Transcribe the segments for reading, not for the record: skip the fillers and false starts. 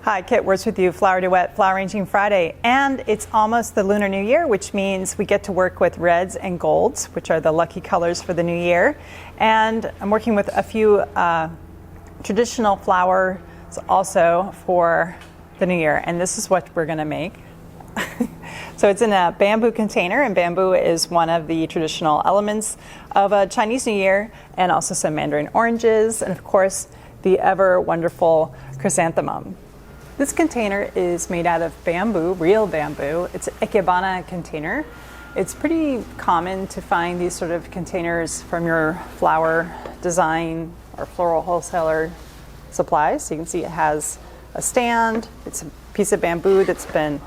Hi, Kit Words with you, Flower Duet, Flower Arranging Friday, and it's almost the Lunar New Year, which means we get to work with reds and golds, which are the lucky colors for the new year. And I'm working with a few traditional flowers also for the new year, and this is what we're going to make. So it's in a bamboo container, and bamboo is one of the traditional elements of a Chinese New Year, and also some mandarin oranges, and of course the ever wonderful chrysanthemum. This container is made out of bamboo, real bamboo. It's an Ikebana container. It's pretty common to find these sort of containers from your flower design or floral wholesaler supplies. So you can see it has a stand. It's a piece of bamboo that's been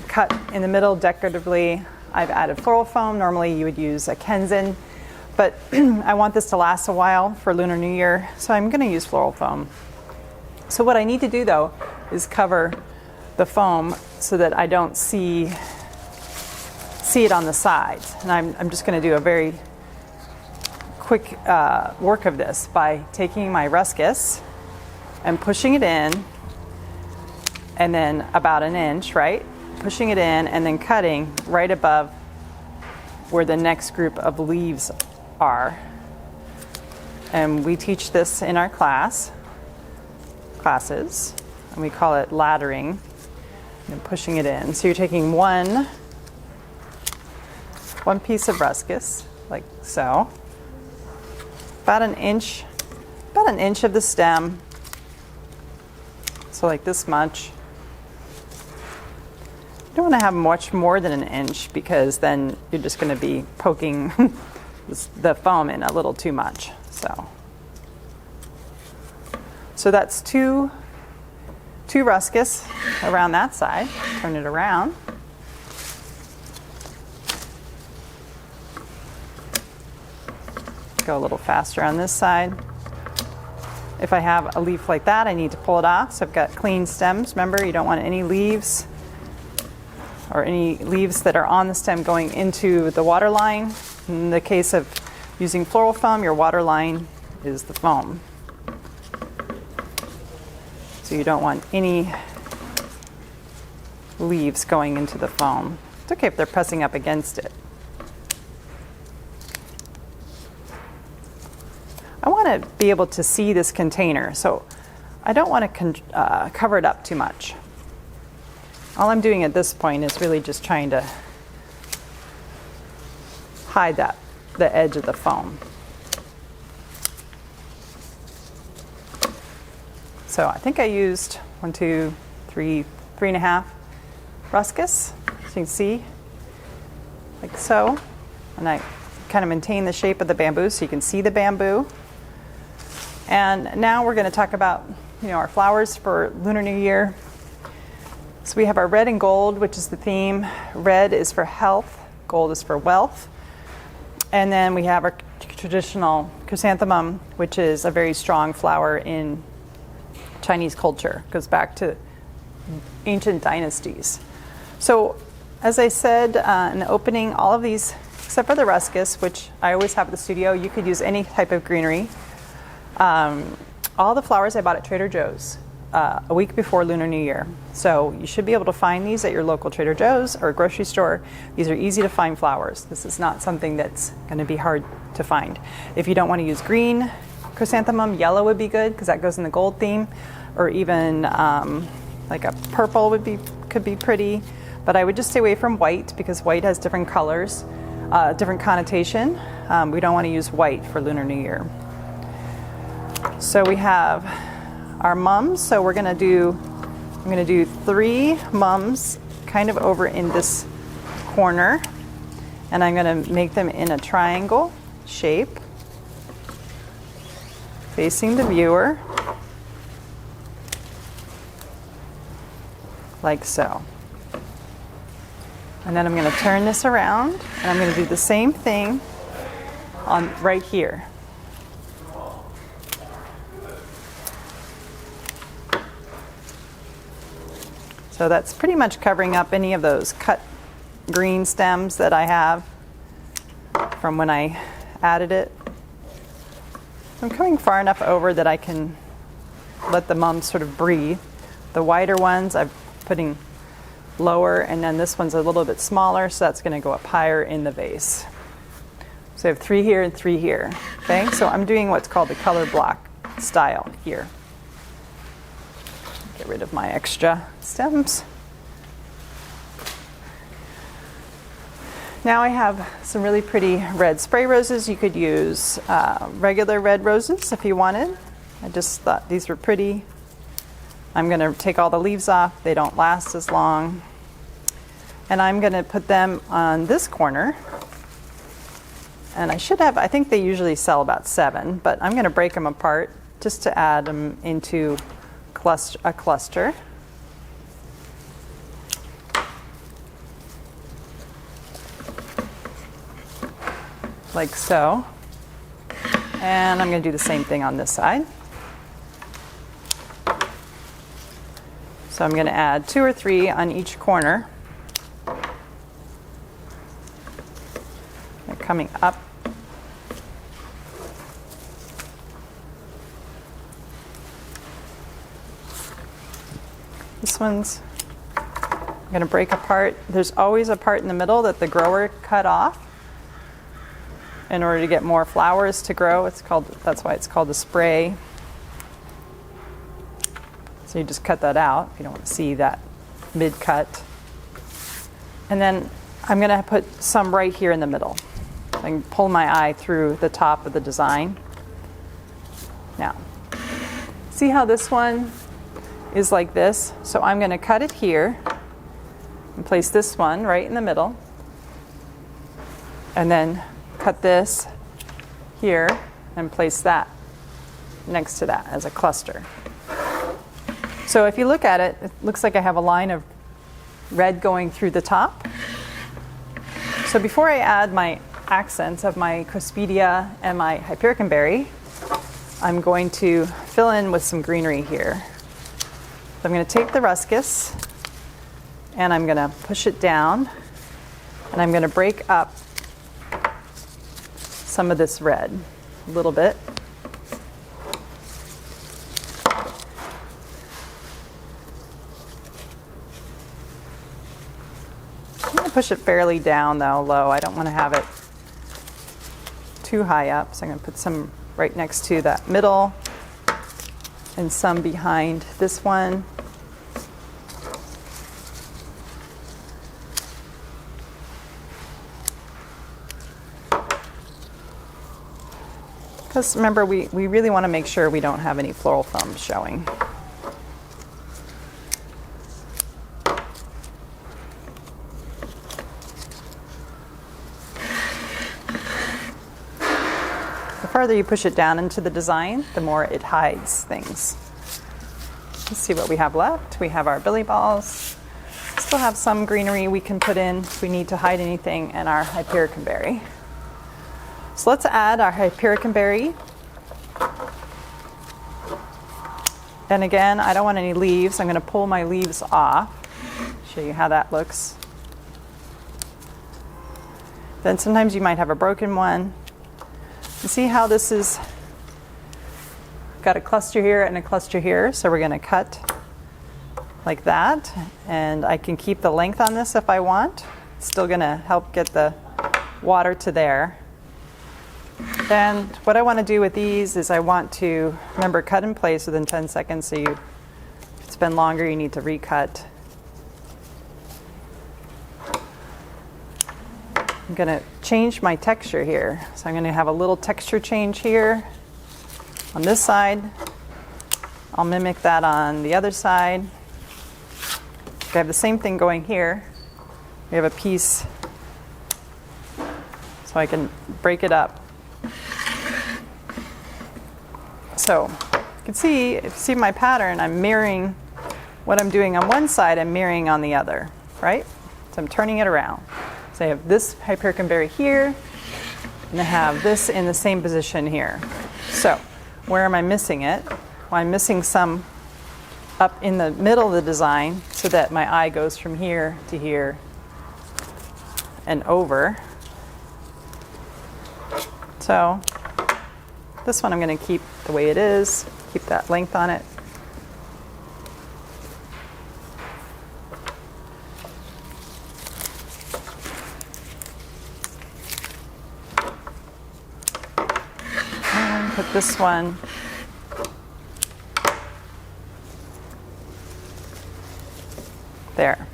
cut in the middle decoratively. I've added floral foam. Normally you would use a Kenzin, but I want this to last a while for Lunar New Year, so I'm going to use floral foam. So what I need to do though is cover the foam so that I don't see it on the sides. And I'm just going to do a very quick work of this by taking my ruscus and pushing it in, and then about an inch, right? Pushing it in and then cutting right above where the next group of leaves are. And we teach this in our classes, and we call it laddering and pushing it in. So you're taking one piece of ruscus, like so, about an inch of the stem, so like this much. You don't want to have much more than an inch, because then you're just going to be poking the foam in a little too much. So that's two ruscus around that side. Turn it around. Go a little faster on this side. If I have a leaf like that, I need to pull it off. So I've got clean stems. Remember, you don't want any leaves or any leaves that are on the stem going into the water line. In the case of using floral foam, your water line is the foam. So you don't want any leaves going into the foam. It's okay if they're pressing up against it. I want to be able to see this container, so I don't want to cover it up too much. All I'm doing at this point is really just trying to hide the edge of the foam. So I think I used 1, 2, 3, 3.5 ruscus, so you can see, like so. And I kind of maintain the shape of the bamboo so you can see the bamboo. And now we're going to talk about, our flowers for Lunar New Year. So we have our red and gold, which is the theme. Red is for health, gold is for wealth. And then we have our traditional chrysanthemum, which is a very strong flower in Chinese culture. It goes back to ancient dynasties. So as I said in the opening, all of these, except for the ruscus, which I always have at the studio, you could use any type of greenery. All the flowers I bought at Trader Joe's a week before Lunar New Year. So you should be able to find these at your local Trader Joe's or grocery store. These are easy to find flowers. This is not something that's going to be hard to find. If you don't want to use green chrysanthemum, yellow would be good because that goes in the gold theme, or even like a purple could be pretty. But I would just stay away from white because white has different colors, different connotation. We don't want to use white for Lunar New Year. So we have our mums. So I'm going to do 3 mums kind of over in this corner, and I'm going to make them in a triangle shape facing the viewer, like so. And then I'm going to turn this around, and I'm going to do the same thing on right here. So that's pretty much covering up any of those cut green stems that I have from when I added it. I'm coming far enough over that I can let the mums sort of breathe. The wider ones I'm putting lower, and then this one's a little bit smaller, so that's going to go up higher in the vase. So I have 3 here and 3 here. Okay, so I'm doing what's called the color block style here. Get rid of my extra stems. Now I have some really pretty red spray roses. You could use regular red roses if you wanted. I just thought these were pretty. I'm going to take all the leaves off. They don't last as long. And I'm going to put them on this corner. And I should have, I think they usually sell about 7, but I'm going to break them apart just to add them into a cluster. Like so. And I'm going to do the same thing on this side. So I'm going to add 2 or 3 on each corner. They're coming up. This one's I'm going to break apart. There's always a part in the middle that the grower cut off in order to get more flowers to grow. That's why it's called a spray. So you just cut that out if you don't want to see that mid-cut. And then I'm going to put some right here in the middle. I can pull my eye through the top of the design. Now, see how this one is like this? So I'm going to cut it here and place this one right in the middle. And then cut this here and place that next to that as a cluster. So if you look at it, it looks like I have a line of red going through the top. So before I add my accents of my Craspedia and my Hypericum berry, I'm going to fill in with some greenery here. So I'm going to take the ruscus and I'm going to push it down, and I'm going to break up some of this red a little bit. I'm going to push it fairly down though, low. I don't want to have it too high up, so I'm going to put some right next to that middle and some behind this one. Because remember, we really want to make sure we don't have any floral thumbs showing. The farther you push it down into the design, the more it hides things. Let's see what we have left. We have our billy balls. Still have some greenery we can put in if we need to hide anything, and our Hypericum berry. So let's add our Hypericum berry. And again, I don't want any leaves. I'm going to pull my leaves off. Show you how that looks. Then sometimes you might have a broken one. You see how this is got a cluster here and a cluster here, so we're going to cut like that, and I can keep the length on this if I want. It's still going to help get the water to there. Then what I want to do with these is I want to, remember, cut in place within 10 seconds, so if it's been longer you need to recut. I'm going to change my texture here. So I'm going to have a little texture change here on this side. I'll mimic that on the other side. I have the same thing going here. We have a piece, so I can break it up. So you can see, if you see my pattern, I'm mirroring what I'm doing on one side, I'm mirroring on the other, right? So I'm turning it around. So I have this Hypericum berry here, and I have this in the same position here. So where am I missing it? Well, I'm missing some up in the middle of the design so that my eye goes from here to here and over. So this one I'm going to keep the way it is, keep that length on it. put this one there.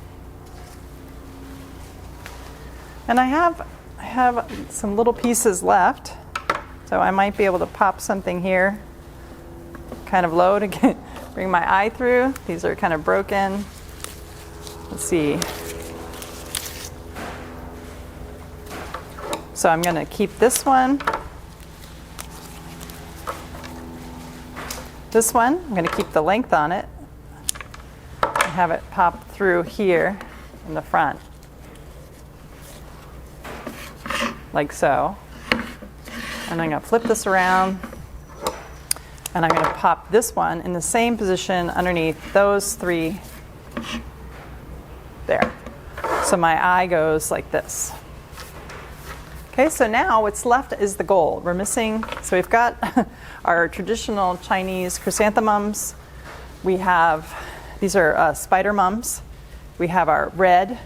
And I have some little pieces left, so I might be able to pop something here kind of low to bring my eye through. These are kind of broken. Let's see. So I'm going to keep this one. This one, I'm going to keep the length on it and have it pop through here in the front, like so. And I'm going to flip this around, and I'm going to pop this one in the same position underneath those three there. So my eye goes like this. Okay, so now what's left is the gold. We're missing, so we've got our traditional Chinese chrysanthemums. We have, these are spider mums. We have our red,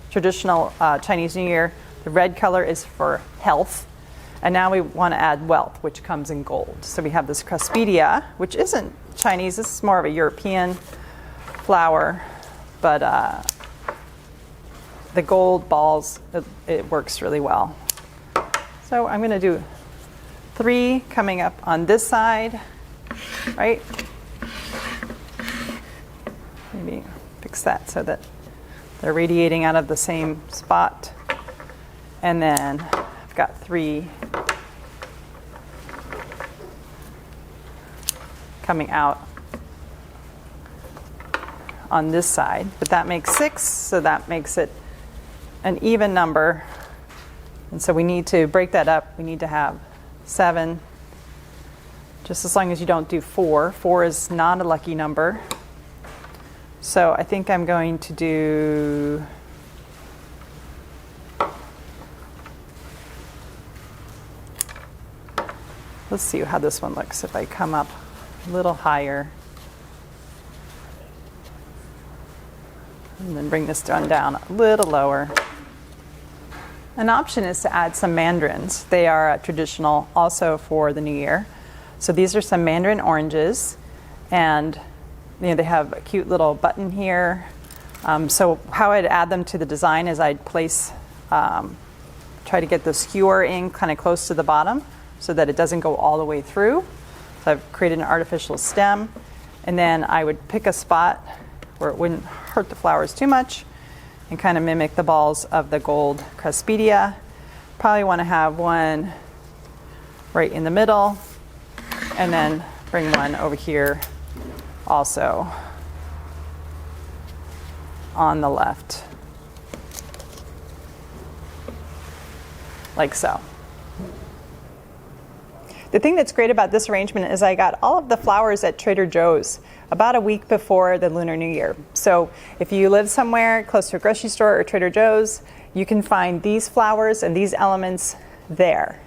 traditional Chinese New Year. The red color is for health. And now we want to add wealth, which comes in gold. So we have this Craspedia, which isn't Chinese. This is more of a European flower, but the gold balls, it works really well. So I'm going to do 3 coming up on this side, right? Maybe fix that so that they're radiating out of the same spot. And then I've got 3 coming out on this side, but that makes 6, so that makes it an even number. And so we need to break that up. We need to have 7, just as long as you don't do 4. 4 is not a lucky number. So I think I'm going to do let's see how this one looks if I come up a little higher. And then bring this one down a little lower. An option is to add some mandarins. They are traditional also for the New Year. So these are some mandarin oranges, and they have a cute little button here. So how I'd add them to the design is I'd place, try to get the skewer in kind of close to the bottom so that it doesn't go all the way through. So I've created an artificial stem, and then I would pick a spot where it wouldn't hurt the flowers too much and kind of mimic the balls of the gold Craspedia. Probably want to have one right in the middle, and then bring one over here also on the left, like so. The thing that's great about this arrangement is I got all of the flowers at Trader Joe's about a week before the Lunar New Year. So if you live somewhere close to a grocery store or Trader Joe's, you can find these flowers and these elements there.